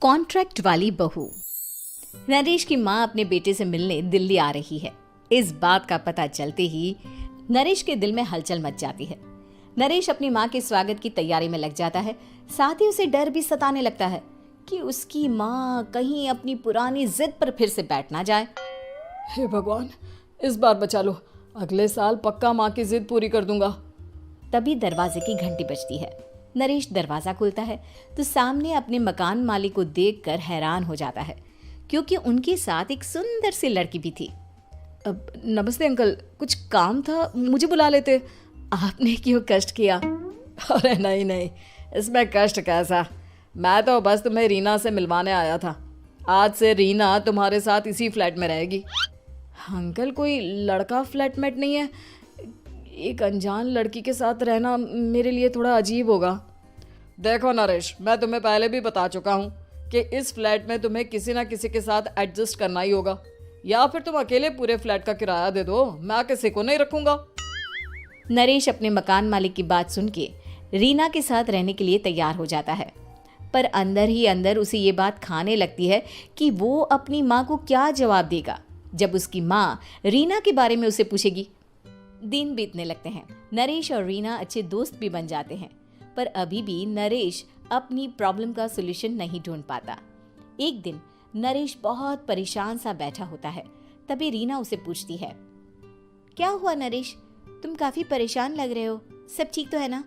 Contract वाली बहू। नरेश की माँ अपने बेटे से मिलने दिल्ली आ रही है। इस बात का पता चलते ही नरेश के दिल में हलचल मच जाती है। नरेश अपनी माँ के स्वागत की तैयारी में लग जाता है। साथ ही उसे डर भी सताने लगता है कि उसकी माँ कहीं अपनी पुरानी जिद पर फिर से बैठ ना जाए। हे भगवान, इस बार बचा लो, अगले साल पक्का माँ की जिद पूरी कर दूंगा। तभी दरवाजे की घंटी बजती है। नरेश दरवाजा खोलता है तो सामने अपने मकान मालिक को देखकर हैरान हो जाता है, क्योंकि उनके साथ एक सुंदर सी लड़की भी थी। अब नमस्ते अंकल, कुछ काम था, मुझे बुला लेते। आपने क्यों कष्ट किया? अरे नहीं नहीं, इसमें कष्ट कैसा, मैं तो बस तुम्हें रीना से मिलवाने आया था। आज से रीना तुम्हारे साथ इसी फ्लैट में रहेगी। अंकल, कोई लड़का फ्लैटमेट नहीं है? एक अनजान लड़की के साथ रहना मेरे लिए थोड़ा अजीब होगा। देखो नरेश, मैं तुम्हें पहले भी बता चुका हूँ कि इस फ्लैट में तुम्हें किसी ना किसी के साथ एडजस्ट करना ही होगा, या फिर तुम अकेले पूरे फ्लैट का किराया दे दो, मैं किसी को नहीं रखूंगा। नरेश अपने मकान मालिक की बात सुन के रीना के साथ रहने के लिए तैयार हो जाता है, पर अंदर ही अंदर उसे ये बात खाने लगती है कि वो अपनी माँ को क्या जवाब देगा जब उसकी माँ रीना के बारे में उसे पूछेगी। दिन बीतने लगते हैं। नरेश और रीना अच्छे दोस्त भी बन जाते हैं, पर अभी भी नरेश अपनी प्रॉब्लम का सॉल्यूशन नहीं ढूंढ पाता। एक दिन नरेश बहुत परेशान सा बैठा होता है। तभी रीना उसे पूछती है, क्या हुआ नरेश, तुम काफी परेशान लग रहे हो, सब ठीक तो है ना?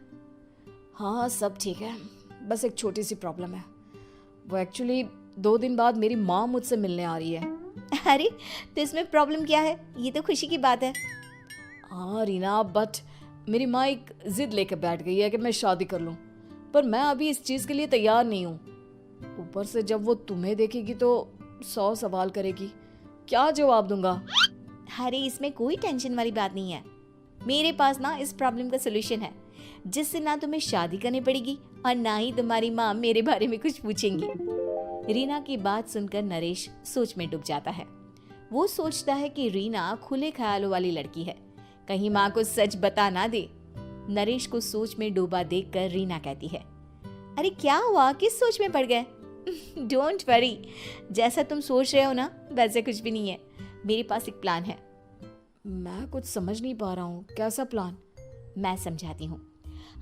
हाँ सब ठीक है, बस एक छोटी सी प्रॉब्लम है। वो एक्चुअली 2 दिन बाद मेरी माँ मुझसे मिलने आ रही है। अरे तो इसमें प्रॉब्लम क्या है, ये तो खुशी की बात है। हाँ रीना, बट मेरी माँ एक जिद लेकर बैठ गई है कि मैं शादी कर लूँ, पर मैं अभी इस चीज़ के लिए तैयार नहीं हूँ। ऊपर से जब वो तुम्हें देखेगी तो 100 सवाल करेगी, क्या जवाब दूंगा? अरे इसमें कोई टेंशन वाली बात नहीं है। मेरे पास ना इस प्रॉब्लम का सलूशन है, जिससे ना तुम्हें शादी करनी पड़ेगी और ना ही तुम्हारी माँ मेरे बारे में कुछ पूछेंगी। रीना की बात सुनकर नरेश सोच में डूब जाता है। वो सोचता है कि रीना खुले ख्यालों वाली लड़की है, कहीं माँ को सच बता ना दे। नरेश को सोच में डूबा देखकर रीना कहती है, अरे क्या हुआ, किस सोच में पड़ गए? डोंट वरी, जैसा तुम सोच रहे हो ना वैसे कुछ भी नहीं है। मेरे पास एक प्लान है। मैं कुछ समझ नहीं पा रहा हूँ, कैसा प्लान? मैं समझाती हूँ।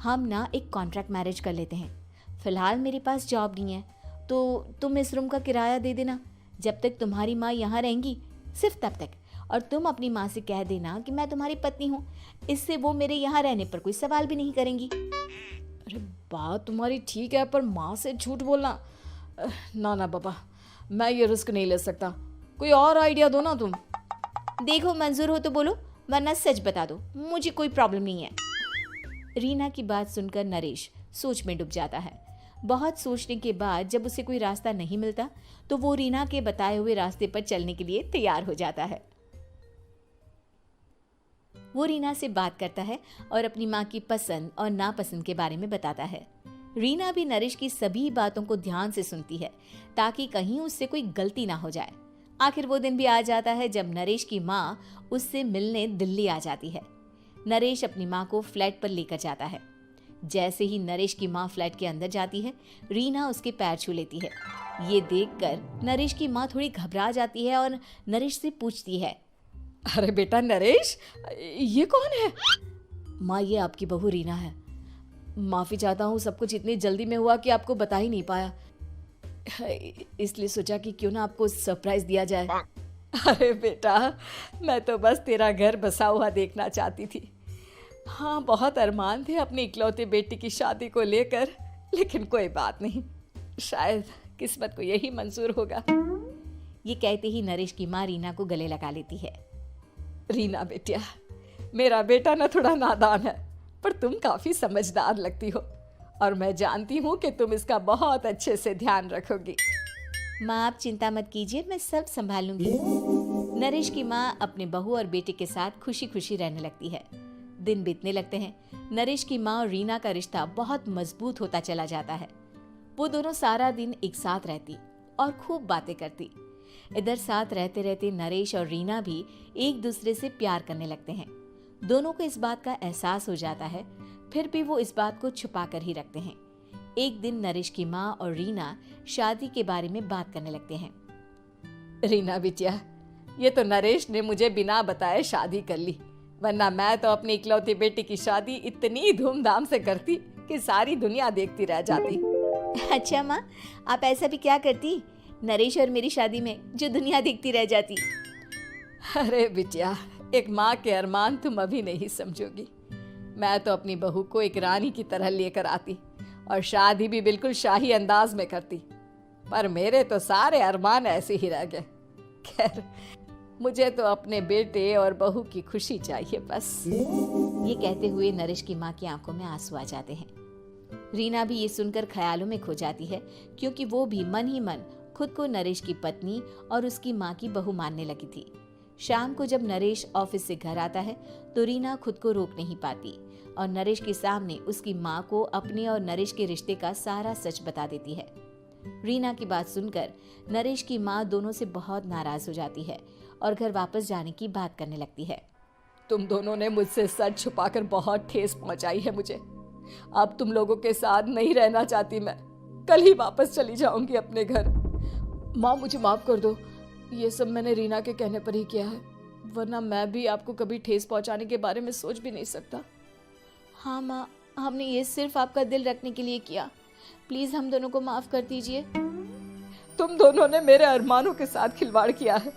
हम ना एक कॉन्ट्रैक्ट मैरिज कर लेते हैं। फिलहाल मेरे पास जॉब नहीं है, तो तुम इस रूम का किराया दे देना जब तक तुम्हारी माँ यहाँ रहेंगी, सिर्फ तब तक। और तुम अपनी माँ से कह देना कि मैं तुम्हारी पत्नी हूँ, इससे वो मेरे यहाँ रहने पर कोई सवाल भी नहीं करेंगी। अरे बात तुम्हारी ठीक है, पर माँ से झूठ बोलना, ना ना बाबा, मैं ये रिस्क नहीं ले सकता। कोई और आइडिया दो ना तुम। देखो मंजूर हो तो बोलो, वरना सच बता दो, मुझे कोई प्रॉब्लम नहीं है। रीना की बात सुनकर नरेश सोच में डूब जाता है। बहुत सोचने के बाद जब उसे कोई रास्ता नहीं मिलता तो वो रीना के बताए हुए रास्ते पर चलने के लिए तैयार हो जाता है। वो रीना से बात करता है और अपनी माँ की पसंद और नापसंद के बारे में बताता है। रीना भी नरेश की सभी बातों को ध्यान से सुनती है, ताकि कहीं उससे कोई गलती ना हो जाए। आखिर वो दिन भी आ जाता है जब नरेश की माँ उससे मिलने दिल्ली आ जाती है। नरेश अपनी माँ को फ्लैट पर लेकर जाता है। जैसे ही नरेश की माँ फ्लैट के अंदर जाती है, रीना उसके पैर छू लेती है। ये देखकर नरेश की माँ थोड़ी घबरा जाती है और नरेश से पूछती है, अरे बेटा नरेश, ये कौन है? माँ, ये आपकी बहू रीना है। माफ़ी चाहता हूँ, सब कुछ इतनी जल्दी में हुआ कि आपको बता ही नहीं पाया, इसलिए सोचा कि क्यों ना आपको सरप्राइज दिया जाए। अरे बेटा, मैं तो बस तेरा घर बसा हुआ देखना चाहती थी। हाँ, बहुत अरमान थे अपनी इकलौते बेटी की शादी को लेकर, लेकिन कोई बात नहीं, शायद किस्मत को यही मंजूर होगा। ये कहते ही नरेश की माँ रीना को गले लगा लेती है। रीना बेटिया, मेरा बेटा ना थोड़ा नादान है, पर तुम काफ़ी समझदार लगती हो, और मैं जानती हूँ कि तुम इसका बहुत अच्छे से ध्यान रखोगी। माँ आप चिंता मत कीजिए, मैं सब संभाल लूंगी। नरेश की माँ अपने बहू और बेटे के साथ खुशी खुशी रहने लगती है। दिन बीतने लगते हैं। नरेश की माँ और रीना का रिश्ता बहुत मजबूत होता चला जाता है। वो दोनों सारा दिन एक साथ रहती और खूब बातें करती। इधर साथ रहते रहते नरेश और रीना भी एक दूसरे से प्यार करने लगते हैं। दोनों को इस बात का एहसास हो जाता है, फिर भी वो इस बात को छुपा कर ही रखते हैं। एक दिन नरेश की माँ और रीना शादी के बारे में बात करने लगते हैं। रीना बिटिया, ये तो नरेश ने मुझे बिना बताए शादी कर ली, वरना मैं तो अपनी इकलौती बेटी की शादी इतनी धूमधाम से करती कि सारी दुनिया देखती रह जाती। अच्छा माँ, आप ऐसा भी क्या करती नरेश और मेरी शादी में जो दुनिया देखती रह जाती? अरे बिटिया, एक माँ के अरमान तुम अभी नहीं समझोगी। मैं तो अपनी बहू को एक रानी की तरह लेकर आती और शादी भी बिल्कुल शाही अंदाज में करती, पर मेरे तो सारे अरमान ऐसे ही रह गए। खैर, मुझे तो अपने बेटे और बहू की खुशी चाहिए बस। ये कहते हुए नरेश की माँ की आंखों में आंसू आ जाते हैं। रीना भी ये सुनकर ख्यालों में खो जाती है, क्योंकि वो भी मन ही मन खुद को नरेश की पत्नी और उसकी माँ की बहू मानने लगी थी। शाम को जब नरेश ऑफिस से घर आता है तो रीना खुद को रोक नहीं पाती और नरेश के सामने उसकी माँ को अपने और नरेश के रिश्ते का सारा सच बता देती है। रीना की बात सुनकर नरेश की माँ दोनों से बहुत नाराज हो जाती है और घर वापस जाने की बात करने लगती है। तुम दोनों ने मुझसे सच छुपाकर बहुत ठेस पहुंचाई है मुझे। अब तुम लोगों के साथ नहीं रहना चाहती मैं, कल ही वापस चली जाऊंगी अपने घर। माँ, मुझे माफ कर दो, ये सब मैंने रीना के कहने पर ही किया है, वरना मैं भी आपको कभी ठेस पहुंचाने के बारे में सोच भी नहीं सकता। हाँ माँ, हमने ये सिर्फ आपका दिल रखने के लिए किया, प्लीज हम दोनों को माफ कर दीजिए। तुम दोनों ने मेरे अरमानों के साथ खिलवाड़ किया है,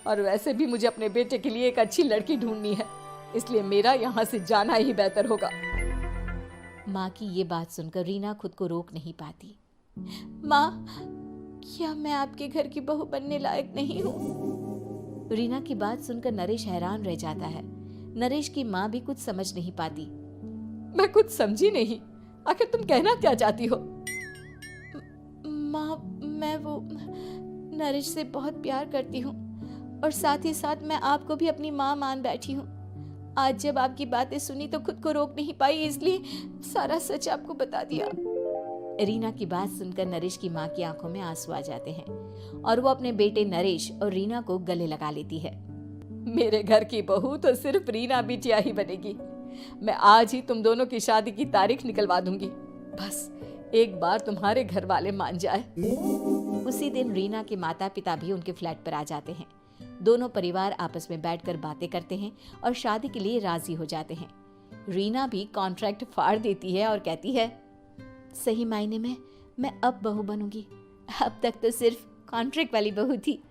और वैसे भी मुझे अपने बेटे के लिए एक अच्छी लड़की ढूंढनी है, इसलिए मेरा यहाँ से जाना ही बेहतर होगा। माँ की ये बात सुनकर रीना खुद को रोक नहीं पाती। माँ, क्या मैं आपके घर की बहू बनने लायक नहीं हूँ? रीना की बात सुनकर नरेश हैरान रह जाता है। नरेश की माँ भी कुछ समझ नहीं पाती। मैं कुछ समझी नहीं, आखिर तुम कहना क्या चाहती हो? माँ, मैं वो नरेश से बहुत प्यार करती हूँ और साथ ही साथ मैं आपको भी अपनी माँ मान बैठी हूँ। आज जब आपकी बातें सुनी तो खुद को रोक नहीं पाई, इसलिए सारा सच आपको बता दिया। रीना की बात सुनकर नरेश की माँ की आंखों में आंसू आ जाते हैं और वो अपने बेटे नरेश और रीना को गले लगा लेती है। मेरे घर की बहू तो सिर्फ रीना बिटिया ही बनेगी। मैं आज ही तुम दोनों की शादी की तारीख निकलवा दूंगी, बस एक बार तुम्हारे घर वाले मान जाए। उसी दिन रीना के माता पिता भी उनके फ्लैट पर आ जाते हैं। दोनों परिवार आपस में बैठकर बातें करते हैं और शादी के लिए राजी हो जाते हैं। रीना भी कॉन्ट्रैक्ट फाड़ देती है और कहती है, सही मायने में मैं अब बहू बनूंगी, अब तक तो सिर्फ कॉन्ट्रैक्ट वाली बहू थी।